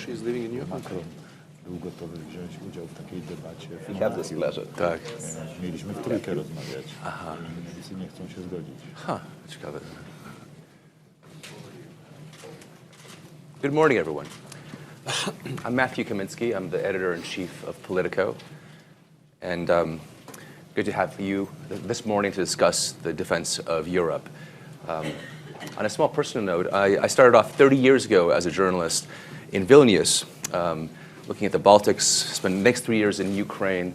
she's living in Europe? Macron był gotowy wziąć udział w takiej debacie. We have this pleasure. Tak. Mieliśmy w trójkę rozmawiać. Aha. Wszyscy nie chcą się zgodzić. Ciekawe. Good morning, everyone. I'm Matthew Kaminsky. I'm the editor-in-chief of Politico. And good to have you this morning to discuss the defense of Europe. On a small personal note, I started off 30 years ago as a journalist in Vilnius, looking at the Baltics, spent the next 3 years in Ukraine,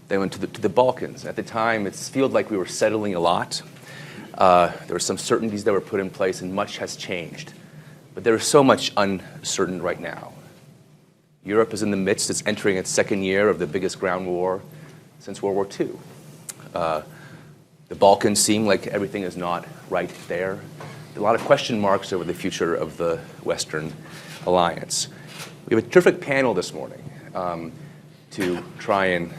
then went to the Balkans. At the time, it seemed like we were settling a lot. There were some certainties that were put in place, and much has changed. But there is so much uncertain right now. Europe is in the midst, it's entering its second year of the biggest ground war since World War II. The Balkans seem like everything is not right there. A lot of question marks over the future of the Western alliance. We have a terrific panel this morning to try and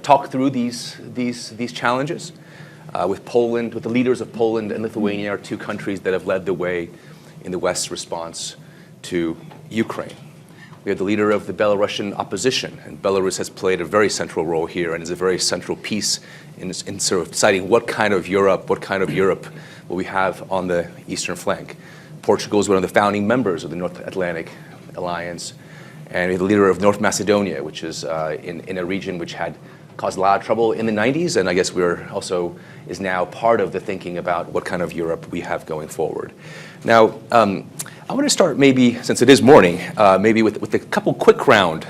talk through these challenges with Poland, with the leaders of Poland and Lithuania, our two countries that have led the way in the West's response to Ukraine. We have the leader of the Belarusian opposition, and Belarus has played a very central role here and is a very central piece in sort of deciding what kind of Europe will we have on the eastern flank. Portugal is one of the founding members of the North Atlantic Alliance, and we have the leader of North Macedonia, which is in a region which had caused a lot of trouble in the 90s, and I guess is now part of the thinking about what kind of Europe we have going forward. Now, I want to start maybe, since it is morning, maybe with a couple quick round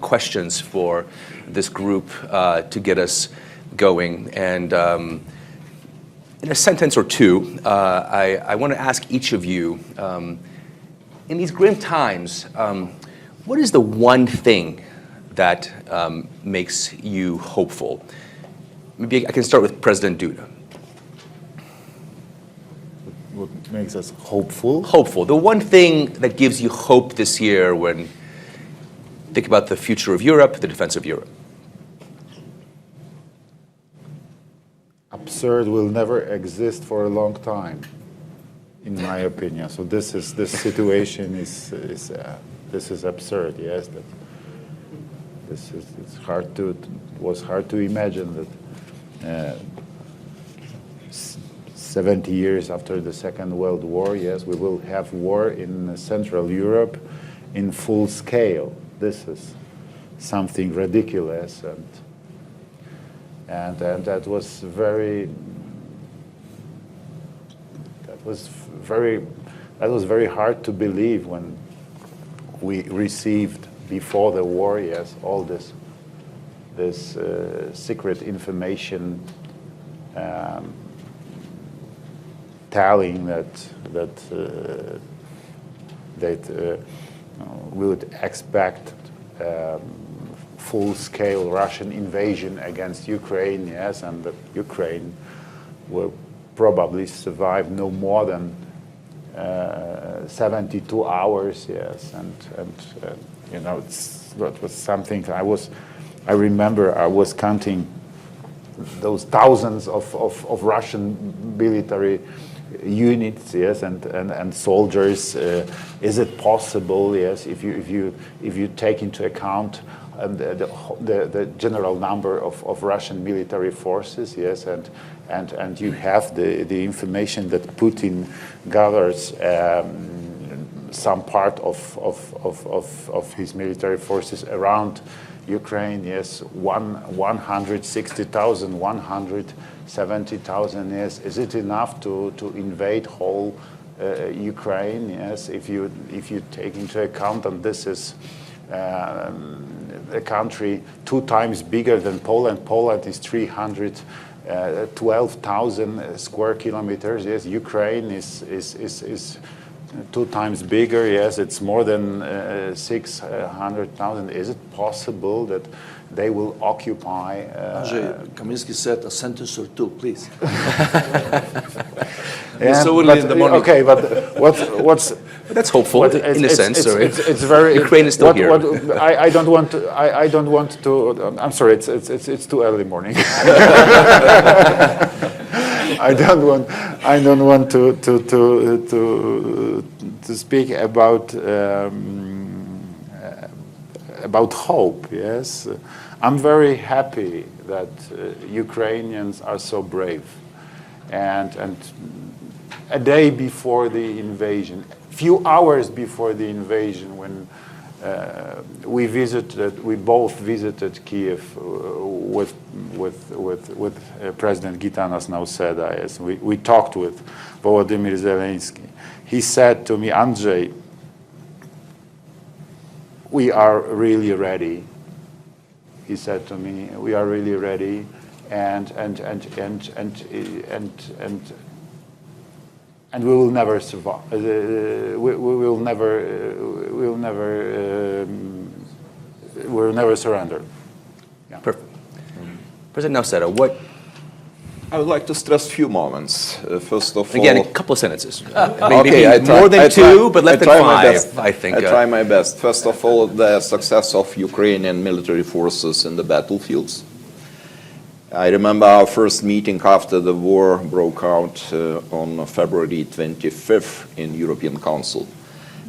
questions for this group to get us going. And in a sentence or two, I want to ask each of you, in these grim times, what is the one thing that makes you hopeful? Maybe I can start with President Duda. What makes us hopeful? Hopeful. The one thing that gives you hope this year when you think about the future of Europe, the defense of Europe. Absurd will never exist for a long time, in my opinion. So this situation is absurd. Yes, that was hard to imagine that 70 years after the Second World War, yes, we will have war in Central Europe in full scale. This is something ridiculous, and that was very hard to believe when we received before the war, yes, all this secret information telling that we would expect full-scale Russian invasion against Ukraine, yes, and that Ukraine will probably survive no more than 72 hours, yes, and that was something I remember I was counting those thousands of Russian military units, yes, and soldiers. Is it possible, yes, if you take into account the general number of Russian military forces, yes, and you have the information that Putin gathers some part of his military forces around Ukraine, yes, 160,000, 170,000, yes. Is it enough to invade whole Ukraine? Yes, if you take into account that this is a country 2 times bigger than Poland. Poland is 312,000 square kilometers. Yes, Ukraine is 2 times bigger. Yes, it's more than 600,000. Is it possible that they will occupy? Kaminsky said a sentence or two, please. So in the morning. Okay, but what's that's hopeful in a sense. It's very. Ukraine is still here. I don't want to. I don't want to. I'm sorry. It's too early morning. I don't want to speak about about hope, yes. I'm very happy that Ukrainians are so brave. And a day before the invasion, few hours before the invasion, when we both visited Kiev with President Gitanas Nauseda. Yes, we talked with Volodymyr Zelensky. He said to me, Andrzej, we are really ready. He said to me, we are really ready, and we will never survive. We will never surrender. Yeah. Perfect. President Nauseda, what? I would like to stress a few moments. First of Again, all, a couple of sentences. okay, Maybe more than two, but less than five, I think. I try my best. First of all, the success of Ukrainian military forces in the battlefields. I remember our first meeting after the war broke out on February 25th in European Council.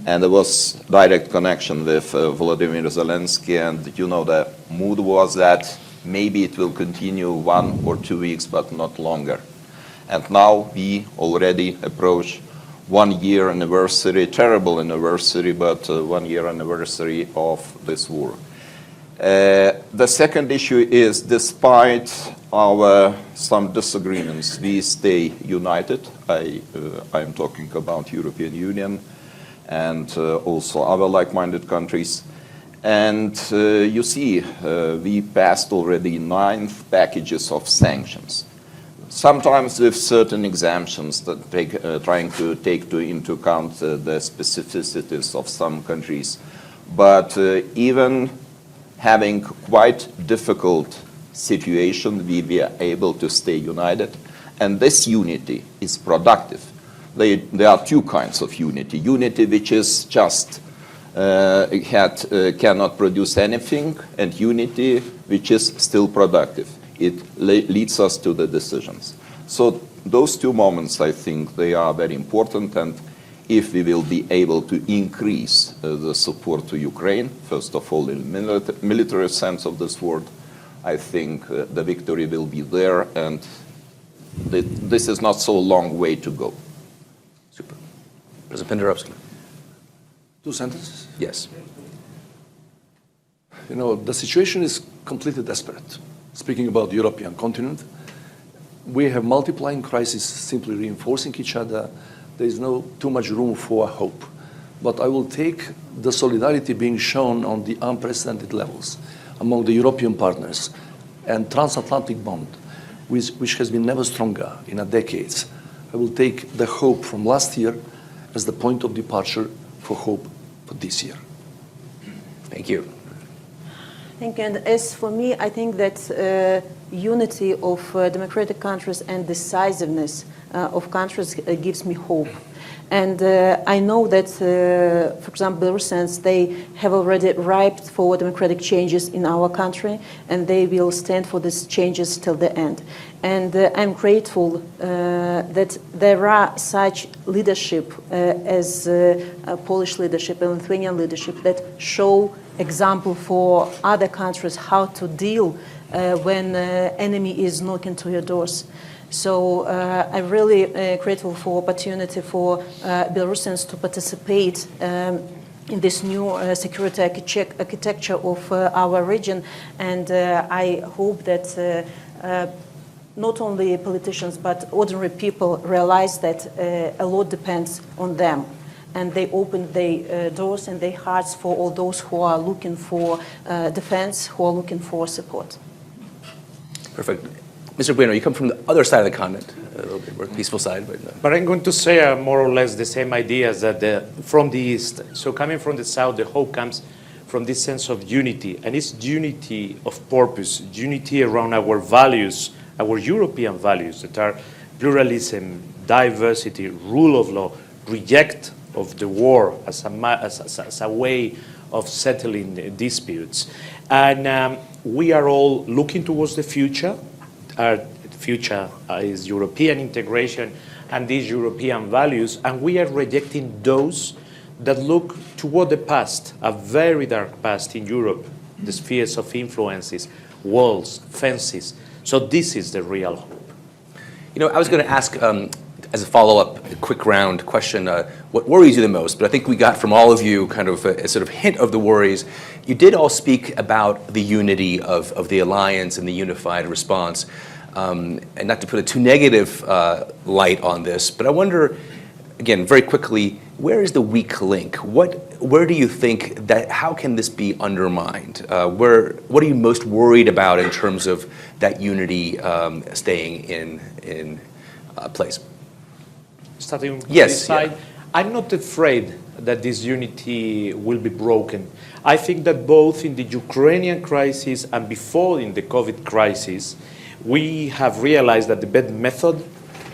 And there was direct connection with Volodymyr Zelensky, and you know the mood was that maybe it will continue 1 or 2 weeks, but not longer. And now we already approach 1 year anniversary, terrible anniversary, but 1 year anniversary of this war. The second issue is, despite our some disagreements, we stay united. I am talking about European Union and also other like-minded countries. And you see, we passed already 9 packages of sanctions. Sometimes with certain exemptions that trying to take into account the specificities of some countries. But even having quite difficult situation, we were able to stay united. And this unity is productive. There are 2 kinds of unity. Unity which is just cannot produce anything, and unity which is still productive. It leads us to the decisions. So those 2 moments, I think, they are very important, and if we will be able to increase the support to Ukraine, first of all in military sense of this word, I think the victory will be there, and this is not so long way to go. Super. President Penderovsky. 2 sentences? Yes. You know, the situation is completely desperate. Speaking about the European continent, we have multiplying crises simply reinforcing each other. There is no too much room for hope. But I will take the solidarity being shown on the unprecedented levels among the European partners and transatlantic bond, which has been never stronger in a decades. I will take the hope from last year as the point of departure for hope for this year. Thank you. Thank you. And as for me, I think that unity of democratic countries and decisiveness of countries gives me hope. And I know that, for example, Belarusians, they have already ripe for democratic changes in our country, and they will stand for these changes till the end. And I'm grateful that there are such leadership as Polish leadership and Lithuanian leadership that show example for other countries how to deal when enemy is knocking to your doors. So I'm really grateful for opportunity for Belarusians to participate in this new security architecture of our region, and I hope that not only politicians but ordinary people realize that a lot depends on them, and they open their doors and their hearts for all those who are looking for defense, who are looking for support. Perfect. Mr. Bueno, you come from the other side of the continent, a little bit more peaceful side. But I'm going to say more or less the same ideas that from the East. So coming from the South, the hope comes from this sense of unity. And it's unity of purpose, unity around our values, our European values that are pluralism, diversity, rule of law, reject of the war as a way of settling disputes. And we are all looking towards the future. Our future is European integration and these European values, and we are rejecting those that look toward the past, a very dark past in Europe, the spheres of influences, walls, fences. So this is the real hope. You know, I was going to ask, as a follow-up, a quick round question, what worries you the most? But I think we got from all of you kind of a sort of hint of the worries. You did all speak about the unity of the alliance and the unified response. And not to put a too negative light on this, but I wonder, again, very quickly, where is the weak link? Where do you think that, how can this be undermined? What are you most worried about in terms of that unity staying in place? Starting from Yes, this side, yeah. I'm not afraid that this unity will be broken. I think that both in the Ukrainian crisis and before in the COVID crisis, we have realized that the best method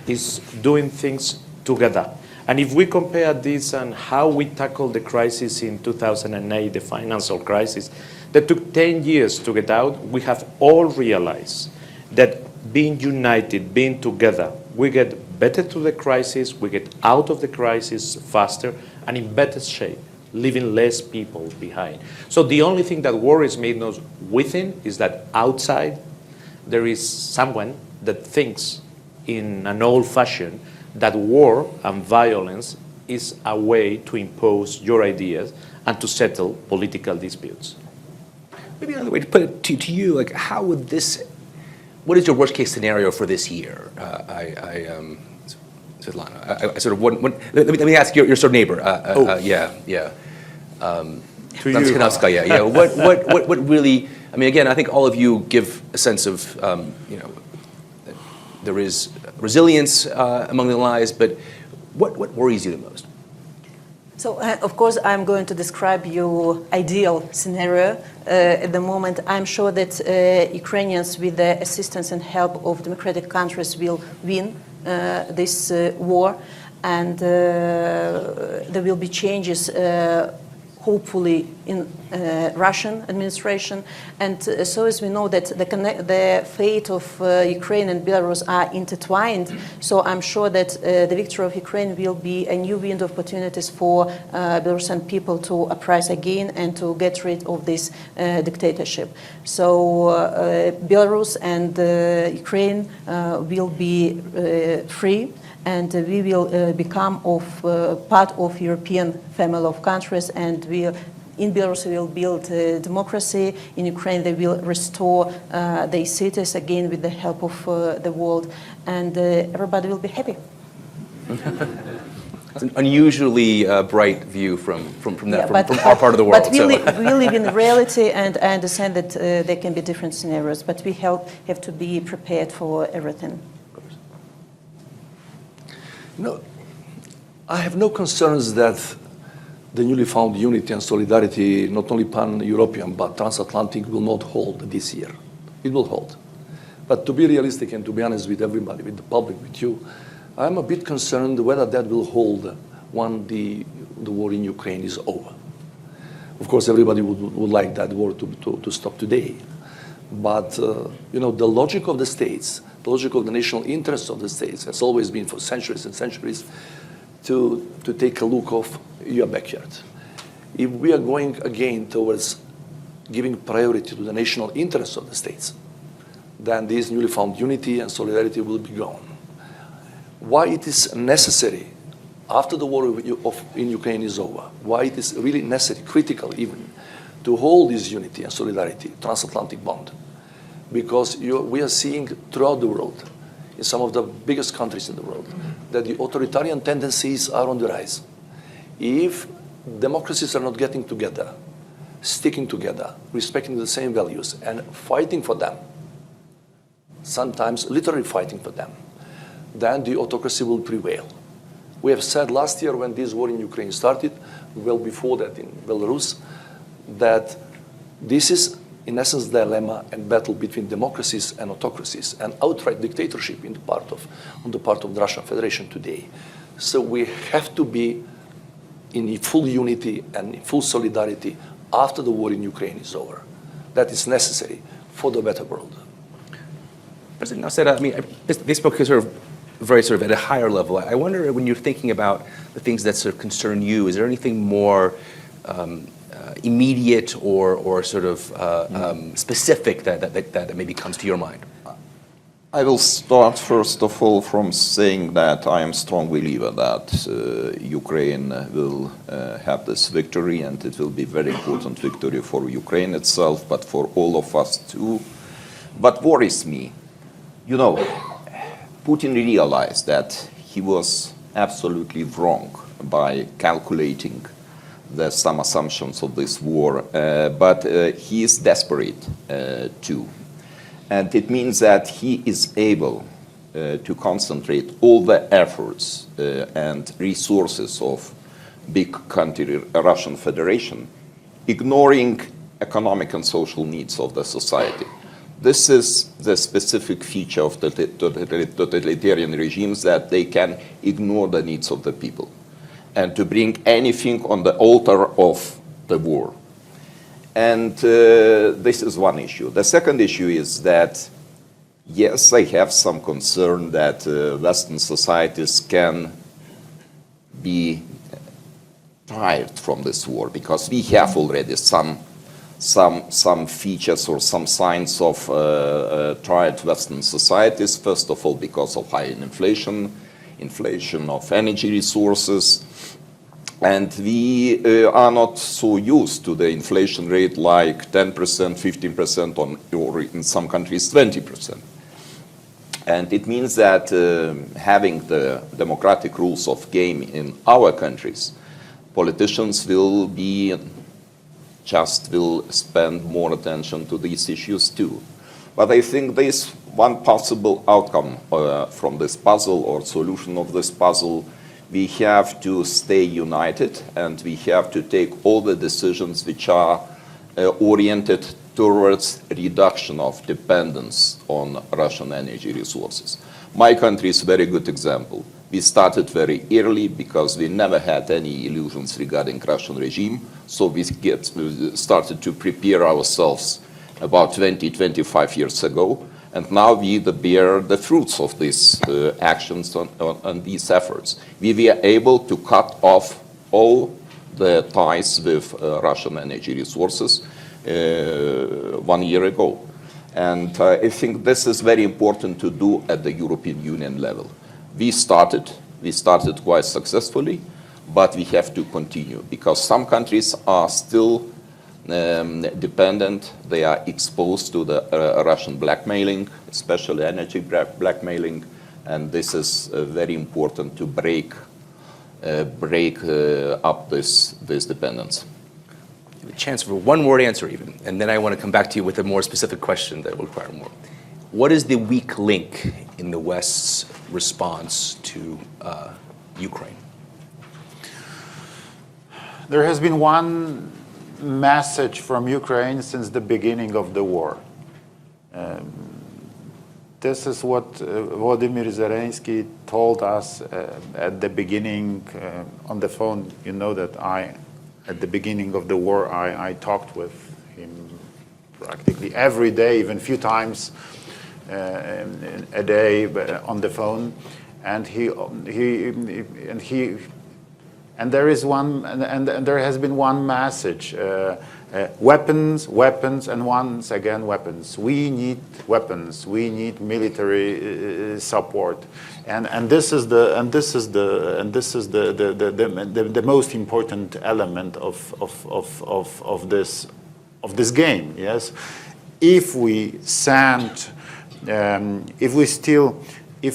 is doing things together. And if we compare this and how we tackled the crisis in 2008, the financial crisis, that took 10 years to get out, we have all realized that being united, being together, we get better to the crisis, we get out of the crisis faster and in better shape, leaving less people behind. So the only thing that worries me not within is that outside there is someone that thinks in an old fashion that war and violence is a way to impose your ideas and to settle political disputes. Maybe another way to put it to you, like how would this, what is your worst case scenario for this year? Svetlana, I sort of, let me ask your sort of neighbor. Yeah. To you. Yeah. What really, I mean, again, I think all of you give a sense of, there is resilience among the allies, but what worries you the most? So, of course, I'm going to describe your ideal scenario. At the moment, I'm sure that Ukrainians, with the assistance and help of democratic countries, will win this war, and there will be changes, hopefully, in Russian administration. And so as we know that the fate of Ukraine and Belarus are intertwined, so I'm sure that the victory of Ukraine will be a new window of opportunities for Belarusian people to uprise again and to get rid of this dictatorship. So Belarus and Ukraine will be free, and we will become part of European family of countries, and in Belarus we will build democracy. In Ukraine they will restore their cities again with the help of the world, and everybody will be happy. It's an unusually bright view from our part of the world. But we live in reality, and I understand that there can be different scenarios, but we have to be prepared for everything. No, I have no concerns that the newly found unity and solidarity, not only pan-European but transatlantic, will not hold this year. It will hold. But to be realistic and to be honest with everybody, with the public, with you, I'm a bit concerned whether that will hold when the war in Ukraine is over. Of course, everybody would like that war to stop today. But, the logic of the states, the logic of the national interests of the states has always been for centuries and centuries to take a look of your backyard. If we are going again towards giving priority to the national interests of the states, then this newly found unity and solidarity will be gone. Why it is necessary, after the war in Ukraine is over, why it is really necessary, critical even, to hold this unity and solidarity, transatlantic bond, because we are seeing throughout the world, in some of the biggest countries in the world, that the authoritarian tendencies are on the rise. If democracies are not getting together, sticking together, respecting the same values, and fighting for them, sometimes literally fighting for them, then the autocracy will prevail. We have said last year when this war in Ukraine started, well before that in Belarus, that this is in essence the dilemma and battle between democracies and autocracies and outright dictatorship on the part of the Russian Federation today. So we have to be in full unity and in full solidarity after the war in Ukraine is over. That is necessary for the better world. President Nasser, I mean, they spoke sort of very sort of at a higher level, I wonder when you're thinking about the things that sort of concern you, is there anything more immediate or sort of specific that maybe comes to your mind? I will start first of all from saying that I am a strong believer that Ukraine will have this victory, and it will be a very important victory for Ukraine itself, but for all of us too. What worries me, you know, Putin realized that he was absolutely wrong by calculating some assumptions of this war, but he is desperate too. And it means that he is able to concentrate all the efforts and resources of big country, Russian Federation, ignoring economic and social needs of the society. This is the specific feature of the totalitarian regimes, that they can ignore the needs of the people and to bring anything on the altar of the war. And this is one issue. The second issue is that, yes, I have some concern that Western societies can be tired from this war, because we have already some features or some signs of tired Western societies. First of all, because of high inflation of energy resources. And we are not so used to the inflation rate like 10%, 15%, or in some countries 20%. And it means that having the democratic rules of game in our countries, politicians will spend more attention to these issues too. But I think there is one possible outcome from this puzzle, or solution of this puzzle. We have to stay united, and we have to take all the decisions which are oriented towards reduction of dependence on Russian energy resources. My country is a very good example. We started very early because we never had any illusions regarding Russian regime, so we started to prepare ourselves about 20-25 years ago, and now we bear the fruits of these actions and these efforts. We were able to cut off all the ties with Russian energy resources 1 year ago. And I think this is very important to do at the European Union level. We started quite successfully, but we have to continue, because some countries are still dependent. They are exposed to the Russian blackmailing, especially energy blackmailing, and this is very important to break up this dependence. A chance for one word answer even, and then I want to come back to you with a more specific question that will require more. What is the weak link in the West's response to Ukraine? There has been one message from Ukraine since the beginning of the war. This is what Volodymyr Zelensky told us at the beginning on the phone. You know that at the beginning of the war, I talked with him practically every day, even a few times a day on the phone, and there has been one message: weapons, and once again weapons. We need weapons. We need military support, and this is the most important element of this game. Yes, if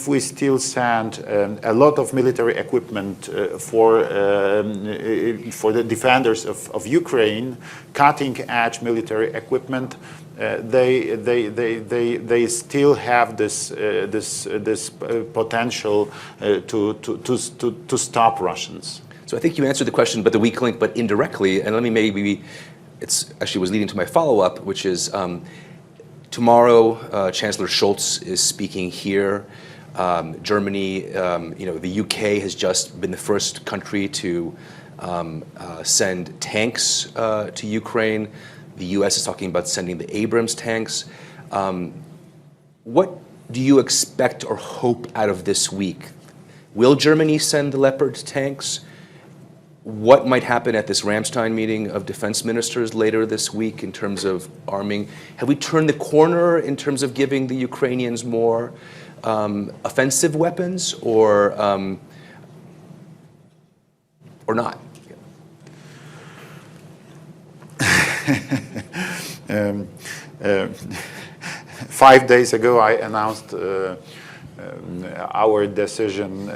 we still send a lot of military equipment for the defenders of Ukraine, cutting-edge military equipment, they still have this potential to stop Russians. So I think you answered the question, but the weak link, but indirectly, and let me it's actually was leading to my follow-up, which is tomorrow Chancellor Scholz is speaking here. Germany, the UK has just been the first country to send tanks to Ukraine. The US is talking about sending the Abrams tanks. What do you expect or hope out of this week? Will Germany send the Leopard tanks? What might happen at this Ramstein meeting of defense ministers later this week in terms of arming? Have we turned the corner in terms of giving the Ukrainians more offensive weapons, or not? 5 days ago, I announced our decision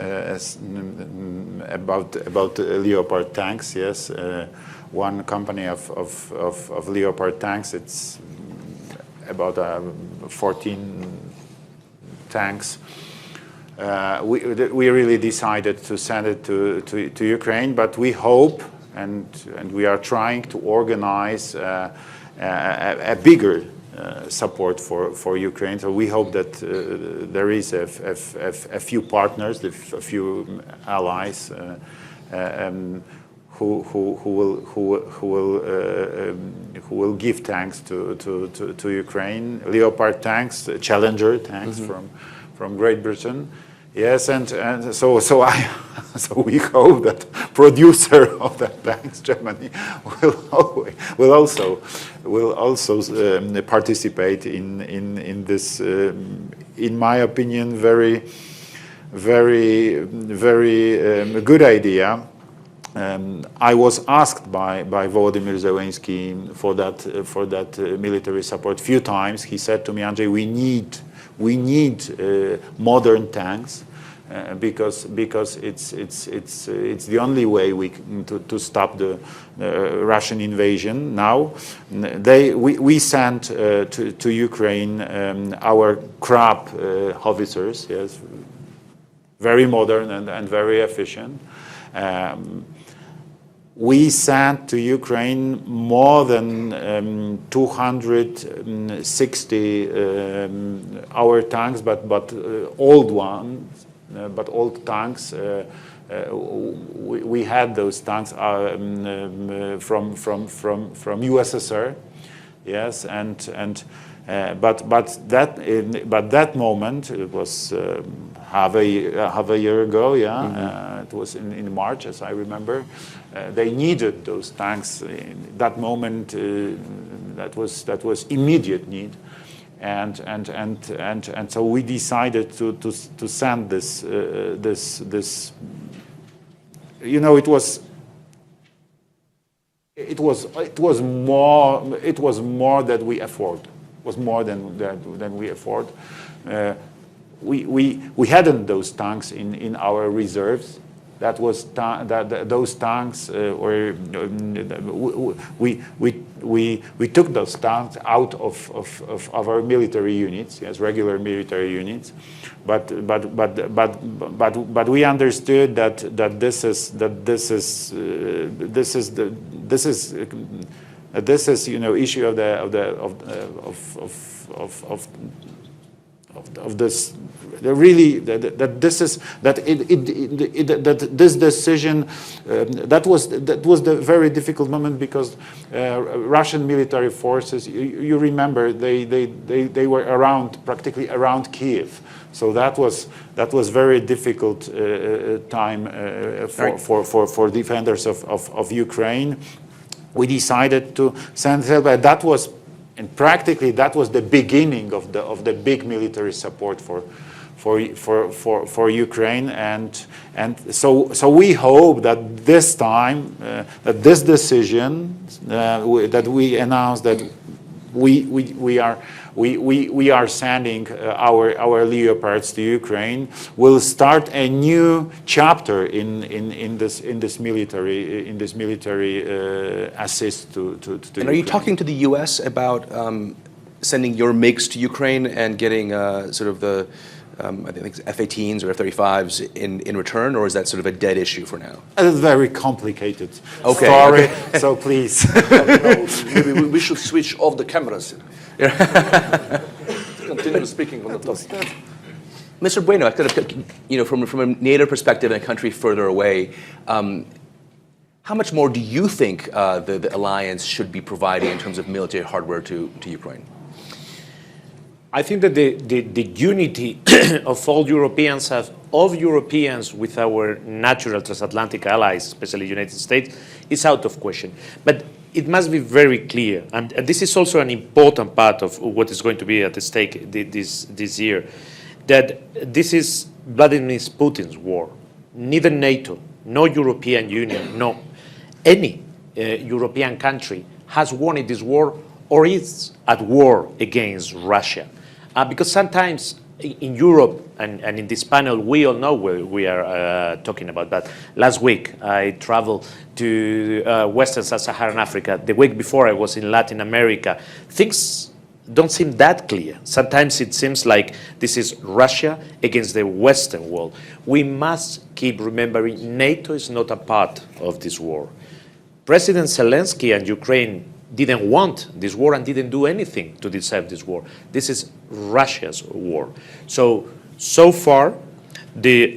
about Leopard tanks. Yes, one company of Leopard tanks. It's about 14 tanks. We really decided to send it to Ukraine, but we hope and we are trying to organize a bigger support for Ukraine. So we hope that there is a few partners, a few allies who will give tanks to Ukraine, Leopard tanks, Challenger tanks from Great Britain. Yes, and so we hope that producer of the tanks, Germany, will also participate in this, in my opinion, very good idea. I was asked by Volodymyr Zelensky for that military support a few times. He said to me, Andrzej, we need modern tanks because it's the only way to stop the Russian invasion. Now we sent to Ukraine our Krab howitzers, yes, very modern and very efficient. We sent to Ukraine more than 260 our tanks, but old ones, but old tanks. We had those tanks from USSR, yes, but that moment, it was half a year ago, yeah. It was in March, as I remember. They needed those tanks in that moment. That was immediate need, and so we decided to send this. You know, it was more than we afford. It was more than we afford. We hadn't those tanks in our reserves. That was those tanks were we took those tanks out of our military units, yes, regular military units, but we understood that this is you know issue of this really that this decision that was the very difficult moment because Russian military forces, you remember they were practically around Kiev, so that was very difficult time for defenders of Ukraine. We decided to send help, and that was. And practically, that was the beginning of the big military support for Ukraine, and so we hope that this time that this decision that we announced that we are sending our Leopards to Ukraine will start a new chapter in this military assist to And Ukraine. are you talking to the U.S. about sending your MiGs to Ukraine and getting sort of the I think F-18s or F-35s in return, or is that sort of a dead issue for now? It's very complicated Okay, story, okay. so please. Maybe we should switch off the cameras. Continue speaking on the topic. Mr. Bueno, from a NATO perspective in a country further away, how much more do you think the alliance should be providing in terms of military hardware to Ukraine? I think that the unity of all Europeans, with our natural transatlantic allies, especially the United States, is out of question. But it must be very clear, and this is also an important part of what is going to be at stake this year, that this is Vladimir Putin's war. Neither NATO, no European Union, no any European country has won in this war or is at war against Russia. Because sometimes in Europe and in this panel, we all know what we are talking about. But last week, I traveled to Western Sub-Saharan Africa. The week before, I was in Latin America. Things don't seem that clear. Sometimes it seems like this is Russia against the Western world. We must keep remembering NATO is not a part of this war. President Zelensky and Ukraine didn't want this war and didn't do anything to deserve this war. This is Russia's war. So far, the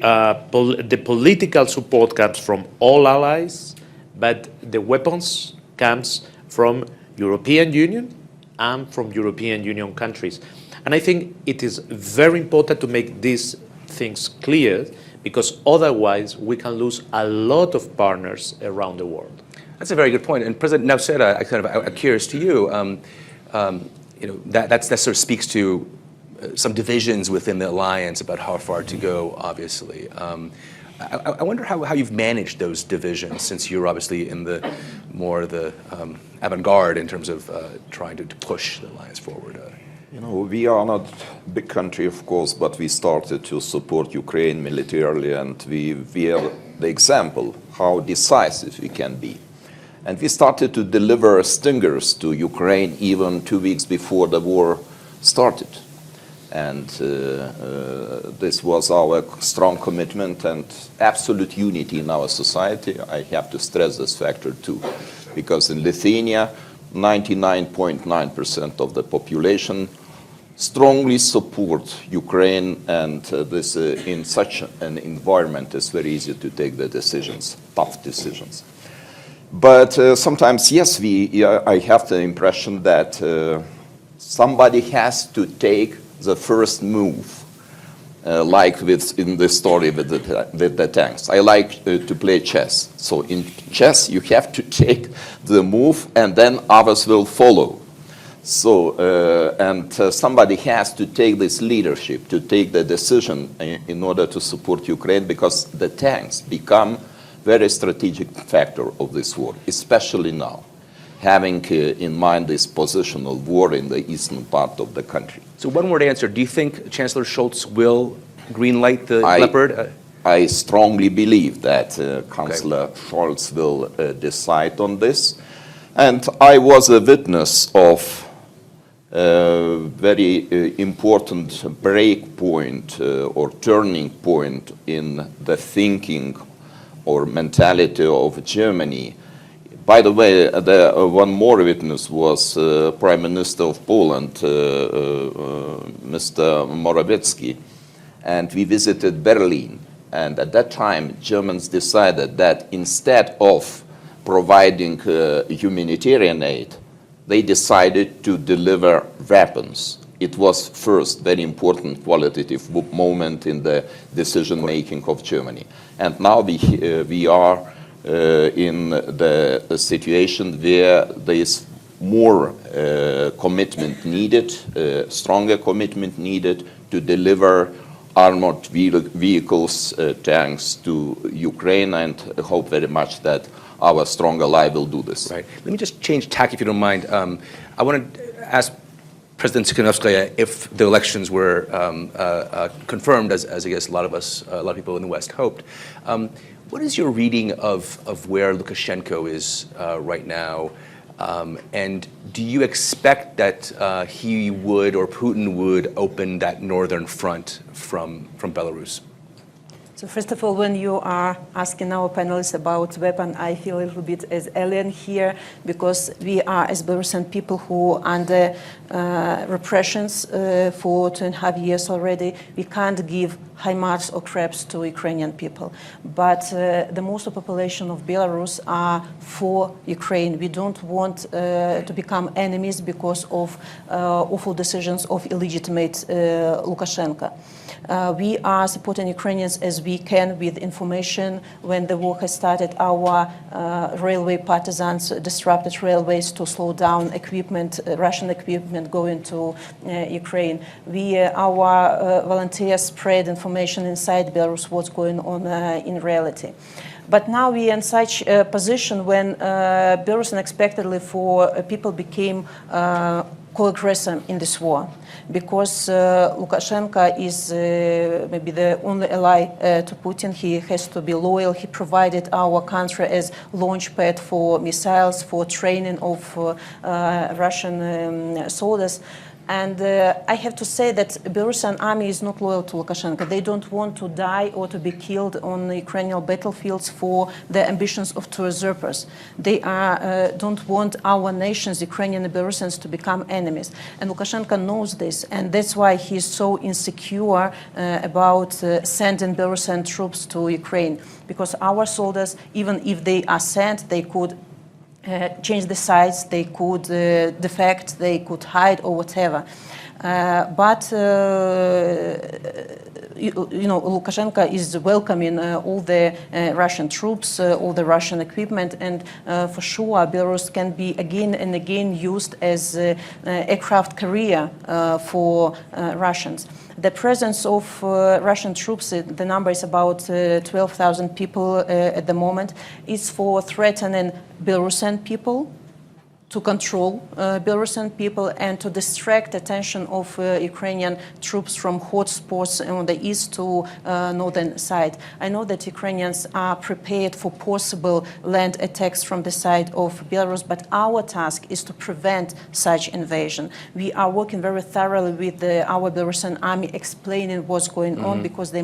political support comes from all allies, but the weapons comes from European Union and from European Union countries. And I think it is very important to make these things clear, because otherwise we can lose a lot of partners around the world. That's a very good point. And President Nauseda, I'm curious to you. That sort of speaks to some divisions within the alliance about how far to go. Obviously, I wonder how you've managed those divisions, since you're obviously in the more the avant-garde in terms of trying to push the alliance forward. We are not a big country, of course, but we started to support Ukraine militarily, and we are the example how decisive we can be. And we started to deliver stingers to Ukraine even 2 weeks before the war started. And this was our strong commitment and absolute unity in our society. I have to stress this factor too, because in Lithuania, 99.9% of the population strongly support Ukraine, and this in such an environment it's very easy to take the decisions, tough decisions. But sometimes, yes, I have the impression that somebody has to take the first move, like in the story with the tanks. I like to play chess. So in chess, you have to take the move, and then others will follow. So, somebody has to take this leadership, to take the decision in order to support Ukraine, because the tanks become very strategic factor of this war, especially now, having in mind this positional war in the eastern part of the country. So one word answer, do you think Chancellor Scholz will greenlight the Leopard? I strongly believe that Chancellor Scholz will decide on this. And I was a witness of a very important break point or turning point in the thinking or mentality of Germany. By the way, one more witness was Prime Minister of Poland, Mr. Morawiecki, and we visited Berlin. And at that time, Germans decided that instead of providing humanitarian aid, they decided to deliver weapons. It was first very important qualitative moment in the decision-making of Germany. And now we are in the situation where there is more commitment needed, stronger commitment needed to deliver armored vehicles, tanks to Ukraine, and hope very much that our strong ally will do this. Right. Let me just change tack, if you don't mind. I want to ask President Tikhanovskaya if the elections were confirmed, as I guess a lot of people in the West hoped. What is your reading of where Lukashenko is right now? And do you expect that he would, or Putin would, open that northern front from Belarus? So first of all, when you are asking our panelists about weapon, I feel a little bit as alien here because we are, as Belarusian people who are under repressions for 2.5 years already, we can't give HIMARS or crabs to Ukrainian people. But the most of the population of Belarus are for Ukraine. We don't want to become enemies because of awful decisions of illegitimate Lukashenko. We are supporting Ukrainians as we can with information. When the war has started, our railway partisans disrupted railways to slow down equipment, Russian equipment going to Ukraine. Our volunteers spread information inside Belarus what's going on in reality. But now we are in such a position when Belarus unexpectedly people became co-aggressor in this war, because Lukashenko is maybe the only ally to Putin. He has to be loyal. He provided our country as launch pad for missiles, for training of Russian soldiers. And I have to say that the Belarusian army is not loyal to Lukashenko. They don't want to die or to be killed on the Ukrainian battlefields for the ambitions of two usurpers. They don't want our nations, Ukrainian and Belarusians, to become enemies. And Lukashenko knows this, and that's why he's so insecure about sending Belarusian troops to Ukraine. Because our soldiers, even if they are sent, they could change the sides, they could defect, they could hide or whatever. But Lukashenko is welcoming all the Russian troops, all the Russian equipment, and for sure Belarus can be again and again used as aircraft carrier for Russians. The presence of Russian troops, the number is about 12,000 people at the moment, is for threatening Belarusian people, to control Belarusian people and to distract attention of Ukrainian troops from hotspots on the east to northern side. I know that Ukrainians are prepared for possible land attacks from the side of Belarus, but our task is to prevent such invasion. We are working very thoroughly with our Belarusian army, explaining what's going on, because they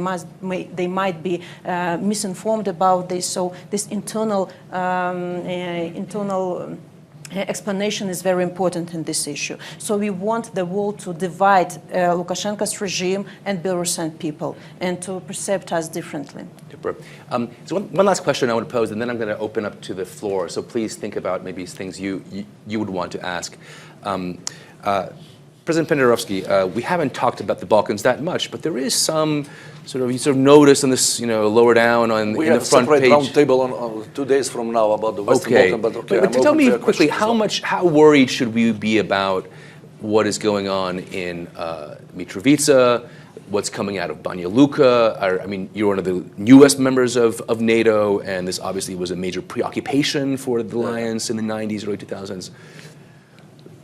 might be misinformed about this. So this internal explanation is very important in this issue. So we want the world to divide Lukashenko's regime and Belarusian people and to perceive us differently. Super. So one last question I want to pose, and then I'm going to open up to the floor. So please think about maybe things you would want to ask. President Penderovsky, we haven't talked about the Balkans that much, but there is some sort of notice on this, lower down on in the front page. We have a separate roundtable on 2 days from now about the Western Balkans. But tell me quickly, how worried should we be about what is going on in Mitrovica, what's coming out of Banja Luka? I mean, you're one of the newest members of NATO, and this obviously was a major preoccupation for the alliance in the 90s, early 2000s.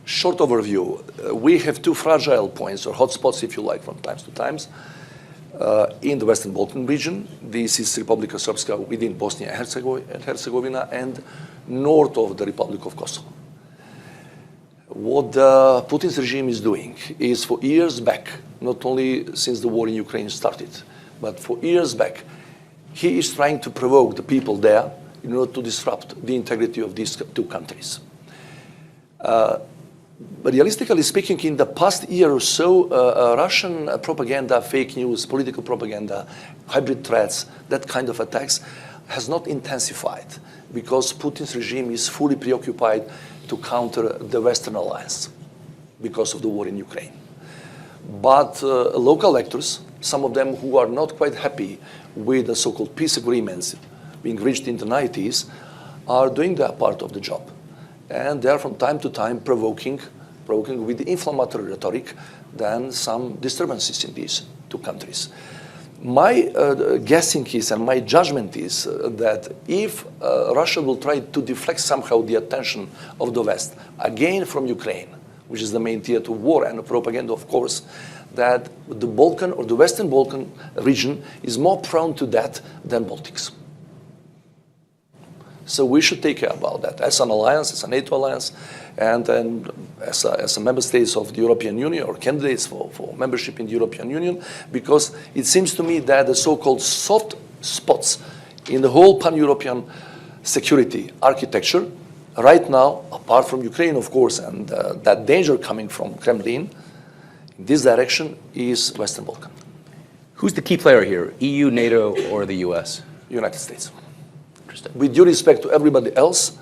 Short overview. We have two fragile points, or hotspots, if you like, from time to time. In the Western Balkan region, this is Republika Srpska within Bosnia and Herzegovina, and north of the Republic of Kosovo. What Putin's regime is doing is, for years back, not only since the war in Ukraine started, but for years back, he is trying to provoke the people there in order to disrupt the integrity of these two countries. But realistically speaking, in the past year or so, Russian propaganda, fake news, political propaganda, hybrid threats, that kind of attacks has not intensified because Putin's regime is fully preoccupied to counter the Western alliance because of the war in Ukraine. But local actors, some of them who are not quite happy with the so-called peace agreements being reached in the 90s, are doing their part of the job. And they are from time to time provoking with inflammatory rhetoric then some disturbances in these two countries. My guessing is, and my judgment is, that if Russia will try to deflect somehow the attention of the West, again from Ukraine, which is the main theater of war and propaganda, of course, that the Balkan or the Western Balkan region is more prone to that than Baltics. So we should take care about that as an alliance, as a NATO alliance, and as a member states of the European Union or candidates for membership in the European Union, because it seems to me that the so-called soft spots in the whole pan-European security architecture right now, apart from Ukraine, of course, and that danger coming from Kremlin, in this direction is Western Balkan. Who's the key player here, EU, NATO, or the US? United States. Interesting. With due respect to everybody else,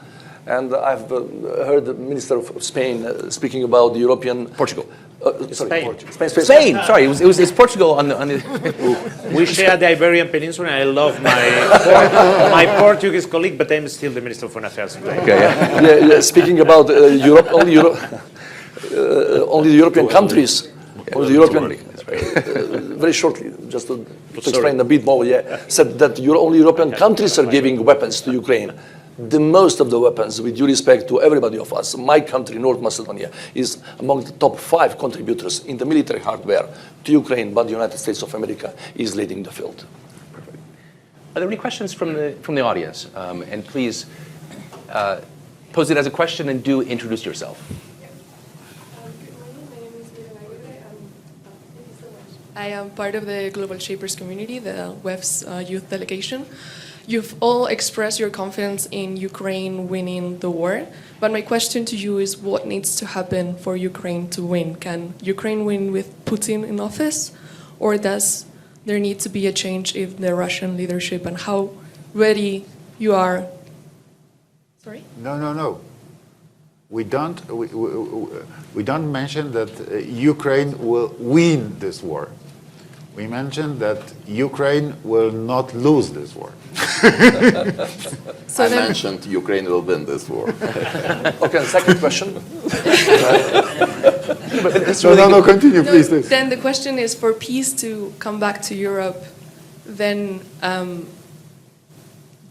and I've heard the Minister of Spain speaking about the European... Portugal. Sorry, Spain. Spain. Sorry, it's Portugal on the We share the Iberian Peninsula. I love my Portuguese colleague, but I'm still the Minister of Foreign Affairs. Okay, yeah. Yeah, speaking about Europe, only the European countries, or the European, very shortly, just to explain a bit more, said that only European countries are giving weapons to Ukraine. The most of the weapons, with due respect to everybody of us, my country, North Macedonia, is among the top 5 contributors in the military hardware to Ukraine, but the United States of America is leading the field. Perfect. Are there any questions from the audience? And please pose it as a question and do introduce yourself. I am part of the Global Shapers community, the WEF's youth delegation. You've all expressed your confidence in Ukraine winning the war, but my question to you is what needs to happen for Ukraine to win? Can Ukraine win with Putin in office, or does there need to be a change in the Russian leadership, and how ready you are? Sorry? No. We don't mention that Ukraine will win this war. We mentioned that Ukraine will not lose this war. So I mentioned Ukraine will win this war. Okay, second question. No, continue, please. Then the question is, for peace to come back to Europe, then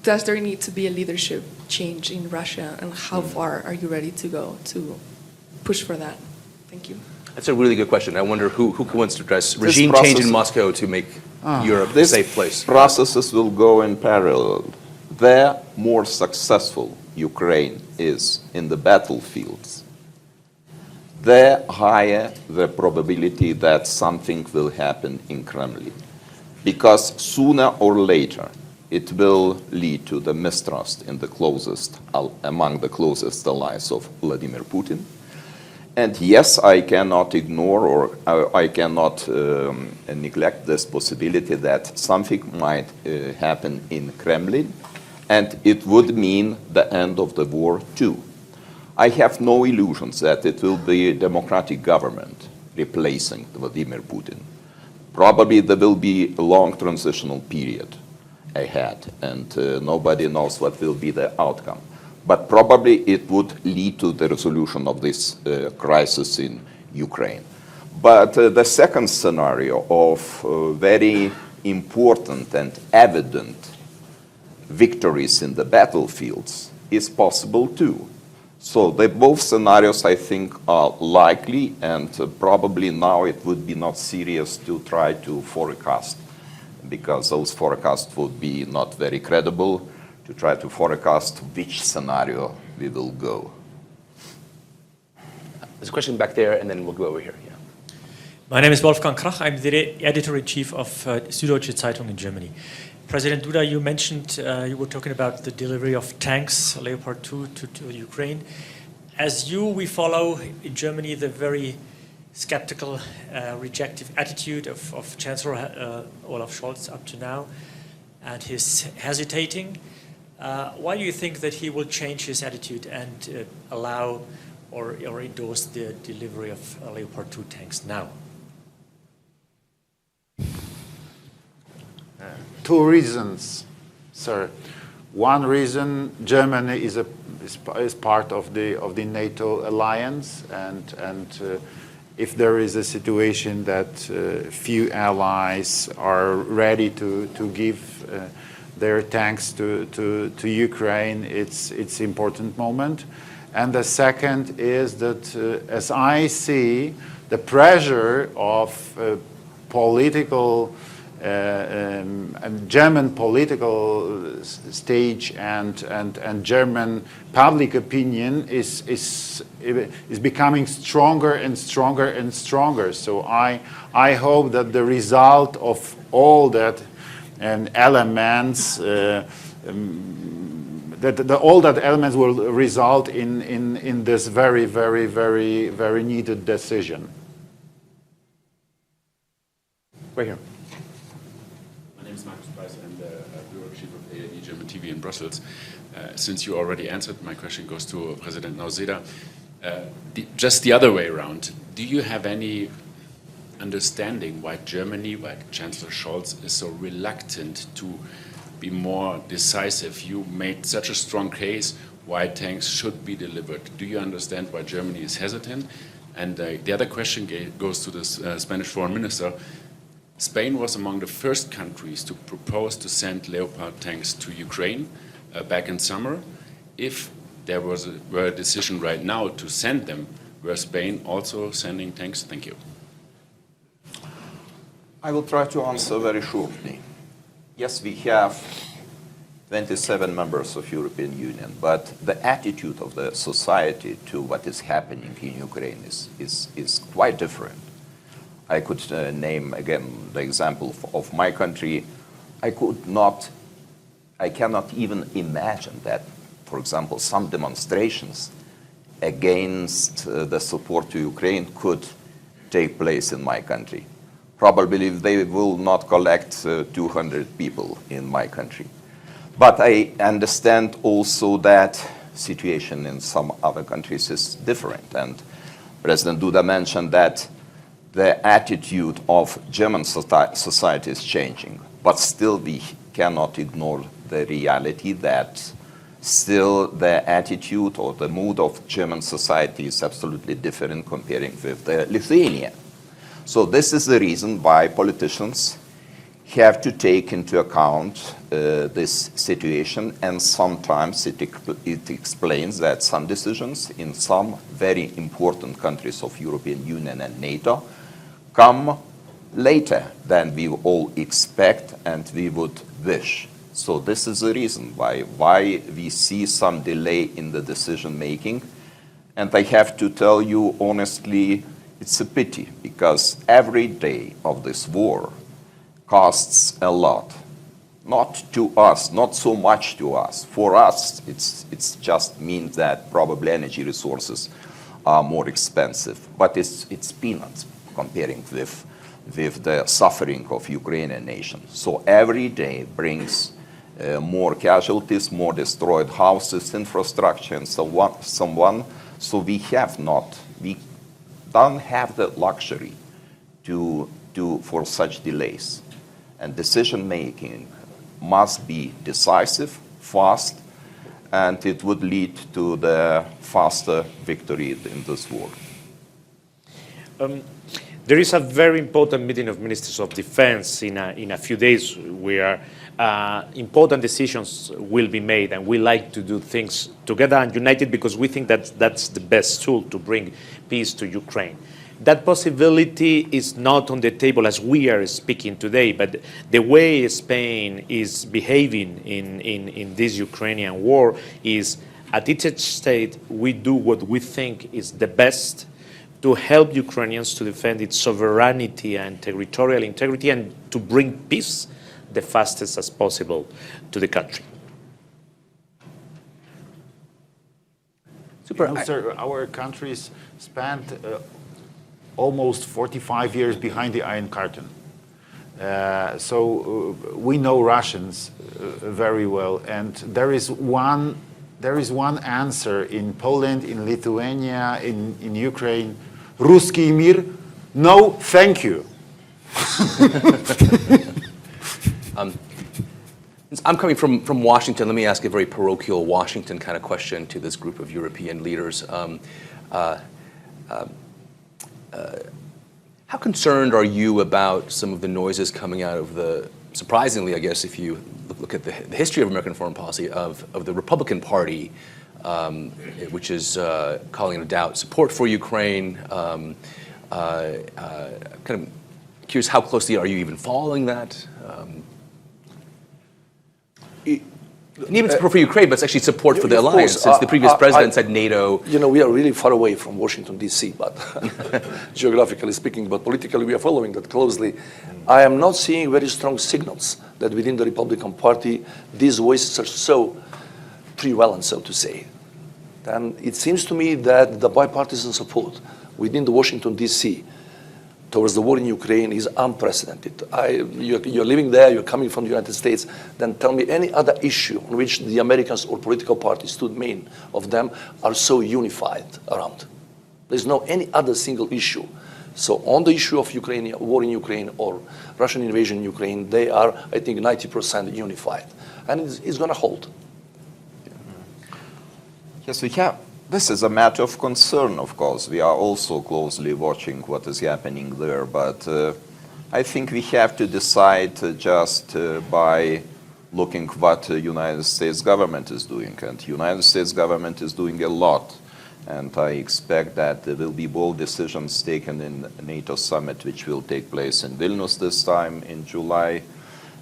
does there need to be a leadership change in Russia, and how far are you ready to go to push for that? Thank you. That's a really good question. I wonder who wants to address regime change in Moscow to make Europe a safe place. Processes will go in parallel. The more successful Ukraine is in the battlefields, the higher the probability that something will happen in Kremlin. Because sooner or later, it will lead to the mistrust in among the closest allies of Vladimir Putin. And yes, I cannot ignore or I cannot neglect this possibility that something might happen in Kremlin, and it would mean the end of the war too. I have no illusions that it will be a democratic government replacing Vladimir Putin. Probably there will be a long transitional period ahead, and nobody knows what will be the outcome. But probably it would lead to the resolution of this crisis in Ukraine. But the second scenario of very important and evident victories in the battlefields is possible too. So both scenarios, I think, are likely, and probably now it would be not serious to try to forecast, because those forecasts would be not very credible, to try to forecast which scenario we will go. There's a question back there, and then we'll go over here. Yeah. My name is Wolfgang Krach. I'm the editor-in-chief of Süddeutsche Zeitung in Germany. President Duda, you mentioned you were talking about the delivery of tanks, Leopard 2, to Ukraine. As we follow in Germany the very skeptical, rejective attitude of Chancellor Olaf Scholz up to now, and his hesitating. Why do you think that he will change his attitude and allow or endorse the delivery of Leopard 2 tanks now? Two reasons, sir. One reason, Germany is part of the NATO alliance, and if there is a situation that few allies are ready to give their tanks to Ukraine, it's important moment. And the second is that, as I see, the pressure of political and German political stage and German public opinion is becoming stronger and stronger and stronger. So I hope that the result of all that and elements all that elements will result in this very, very, very, very needed decision. Right here. My name is Markus Preiss. I'm the bureau chief of ARD German TV in Brussels. Since you already answered, my question goes to President Nausėda. Just the other way around, do you have any understanding why Germany, why Chancellor Scholz is so reluctant to be more decisive? You made such a strong case why tanks should be delivered. Do you understand why Germany is hesitant? And the other question goes to the Spanish foreign minister. Spain was among the first countries to propose to send Leopard tanks to Ukraine back in summer. If there were a decision right now to send them, were Spain also sending tanks? Thank you. I will try to answer very shortly. Yes, we have 27 members of European Union, but the attitude of the society to what is happening in Ukraine is quite different. I could name again the example of my country. I cannot even imagine that, for example, some demonstrations against the support to Ukraine could take place in my country. Probably they will not collect 200 people in my country. But I understand also that situation in some other countries is different. And President Duda mentioned that the attitude of German society is changing. But still we cannot ignore the reality that still the attitude or the mood of German society is absolutely different comparing with Lithuania. So this is the reason why politicians have to take into account this situation, and sometimes it explains that some decisions in some very important countries of European Union and NATO come later than we all expect and we would wish. So this is the reason why we see some delay in the decision making. And I have to tell you honestly, it's a pity, because every day of this war costs a lot. Not to us, not so much to us. For us, it's just means that probably energy resources are more expensive, but it's peanuts comparing with the suffering of Ukrainian nation. So every day brings more casualties, more destroyed houses, infrastructure, and so on. So we don't have the luxury for such delays. And decision making must be decisive, fast, and it would lead to the faster victory in this war. There is a very important meeting of ministers of defense in a few days where important decisions will be made, and we like to do things together and united because we think that that's the best tool to bring peace to Ukraine. That possibility is not on the table as we are speaking today, but the way Spain is behaving in this Ukrainian war is at each state we do what we think is the best to help Ukrainians to defend its sovereignty and territorial integrity and to bring peace the fastest as possible to the country. Super. Sir, our countries spent almost 45 years behind the Iron Curtain. So we know Russians very well, and there is one answer in Poland, in Lithuania, in Ukraine. Ruski mir, no, thank you. I'm coming from Washington. Let me ask a very parochial Washington kind of question to this group of European leaders. How concerned are you about some of the noises coming out of the, surprisingly, I guess, if you look at the history of American foreign policy, of the Republican Party, which is calling into doubt support for Ukraine, kind of curious, how closely are you even following that? And even support for Ukraine, but it's actually support for the Of alliance, course, since the previous president said NATO. You know, we are really far away from Washington, D.C., but geographically speaking, but politically we are following that closely. I am not seeing very strong signals that within the Republican Party these voices are so prevalent, so to say. And it seems to me that the bipartisan support within the Washington, D.C. towards the war in Ukraine is unprecedented. You're living there, you're coming from the United States, then tell me any other issue on which the Americans or political parties, two main of them, are so unified around. There's no any other single issue. So on the issue of Ukraine, war in Ukraine or Russian invasion in Ukraine, they are, I think, 90% unified. And it's going to hold. Yes, we have. This is a matter of concern, of course. We are also closely watching what is happening there, but I think we have to decide just by looking what the United States government is doing. And the United States government is doing a lot. And I expect that there will be bold decisions taken in the NATO summit, which will take place in Vilnius this time in July.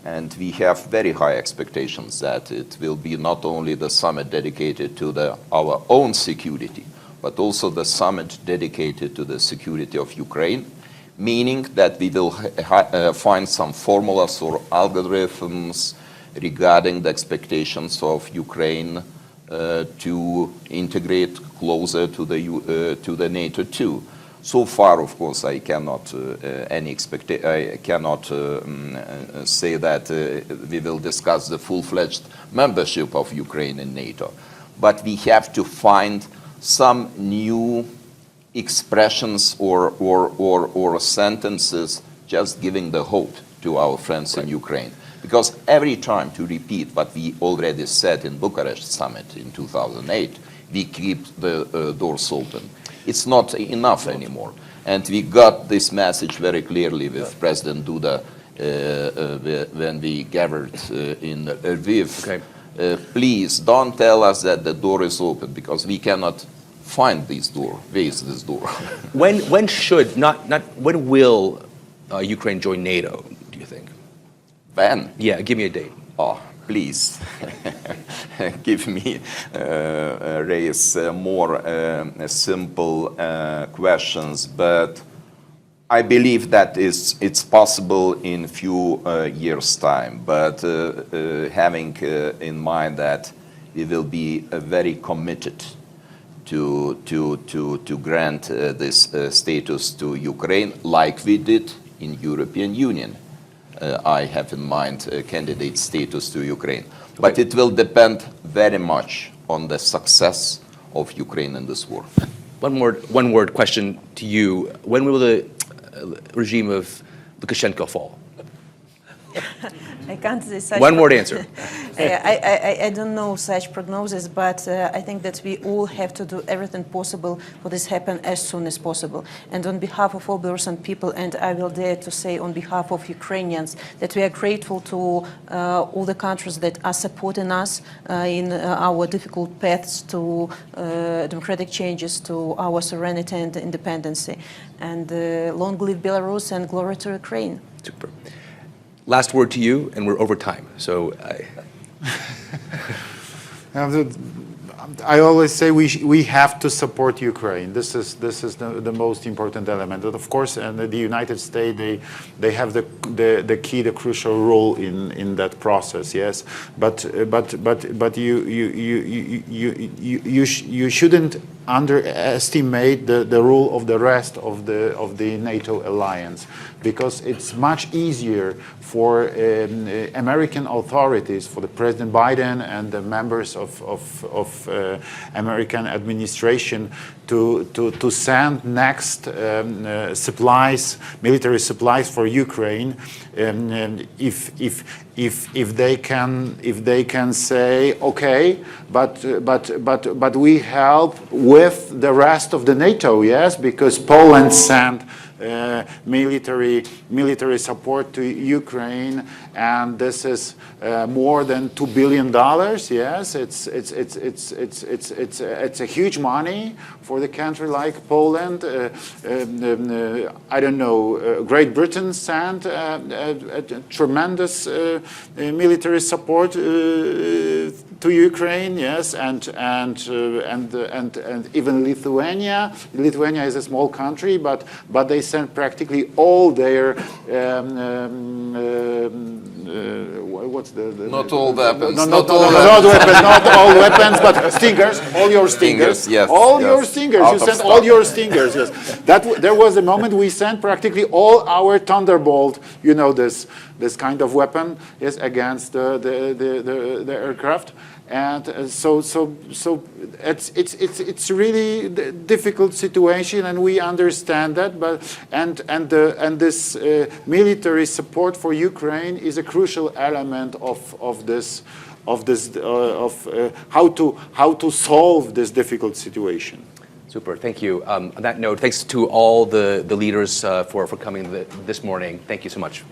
And we have very high expectations that it will be not only the summit dedicated to our own security, but also the summit dedicated to the security of Ukraine, meaning that we will find some formulas or algorithms regarding the expectations of Ukraine to integrate closer to the NATO too. So far, of course, I cannot say that we will discuss the full-fledged membership of Ukraine in NATO. But we have to find some new expressions or sentences just giving the hope to our friends in Ukraine. Because every time, to repeat what we already said in Bucharest summit in 2008, we keep the doors open. It's not enough anymore. And we got this message very clearly with President Duda when we gathered in Lviv. Okay. Please don't tell us that the door is open, because we cannot find this door. Where is this door? When will Ukraine join NATO, do you think? When? Yeah, give me a date. Oh, please give me raise more simple questions, but I believe that it's possible in few years' time. But having in mind that we will be very committed to grant this status to Ukraine, like we did in European Union. I have in mind candidate status to Ukraine. But it will depend very much on the success of Ukraine in this war. One word question to you. When will the regime of Lukashenko fall? I can't say such. One word answer. I don't know such prognosis, but I think that we all have to do everything possible for this happen as soon as possible. And on behalf of all Belarusian people, and I will dare to say on behalf of Ukrainians, that we are grateful to all the countries that are supporting us in our difficult paths to democratic changes, to our serenity and independence. And long live Belarus and glory to Ukraine. Super. Last word to you, and we're over time. So I always say we have to support Ukraine. This is the most important element. And of course, and the United States they have the key, the crucial role in that process. Yes, but you shouldn't underestimate the role of the rest of the NATO alliance, because it's much easier for American authorities, for the President Biden and the members of American administration to send next supplies, military supplies for Ukraine, if they can say, okay, but we help with the rest of the NATO, yes, because Poland sent military support to Ukraine, and this is more than $2 billion. Yes, it's a huge money for the country like Poland. I don't know. Great Britain sent tremendous military support to Ukraine. Yes, and even Lithuania. Lithuania is a small country, but they sent practically all their what's the Not all weapons. not all weapons, but Stingers, all your Stingers, Yes, all yes. your Stingers. Out You of sent stock. all your Stingers. Yes, there was a moment we sent practically all our Thunderbolt. You know this kind of weapon is against the aircraft. And so it's really a difficult situation, and we understand that. But this military support for Ukraine is a crucial element of how to solve this difficult situation. Super, thank you. On that note, thanks to all the leaders for coming this morning. Thank you so much.